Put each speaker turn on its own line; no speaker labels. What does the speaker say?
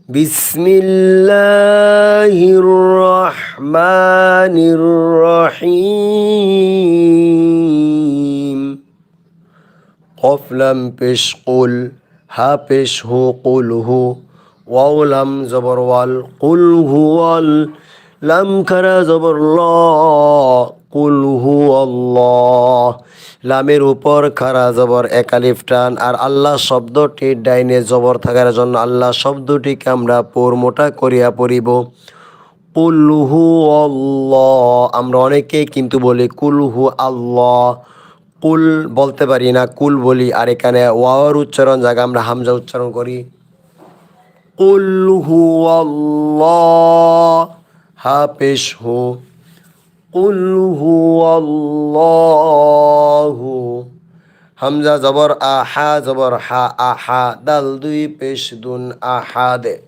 বিসমিল্লাহির রহমানির রহিম। কফ লাম পেশ কুল, হা পেশ হু কুল হু, ওয়াও লাম জবর ওয়াল, কুল হু ওয়াল, লাম খারা জবর ল, কুল হু আল্লাহ। লামের উপর খারা জবর এক আলিফ টান, আর আল্লাহ শব্দটির ডাইনে জবর থাকার জন্য আল্লাহ শব্দটিকে আমরা পোর মোটা করিয়া পড়িব। কুল হু আল্লাহ। আমরা অনেকেই কিন্তু বলি কুল হু আল্লাহ, কুল বলতে পারি না, কুল বলি। আর এখানে ওয়াওয়ার উচ্চারণ জায়গা আমরা হামজা উচ্চারণ করি। কুল হু আল্লাহ, হা পেশ হু, কুল হু আল্লাহু। হামজা জবর আহা জবর হা, আহা, দাল দুই পেশ দুন, আহাদে।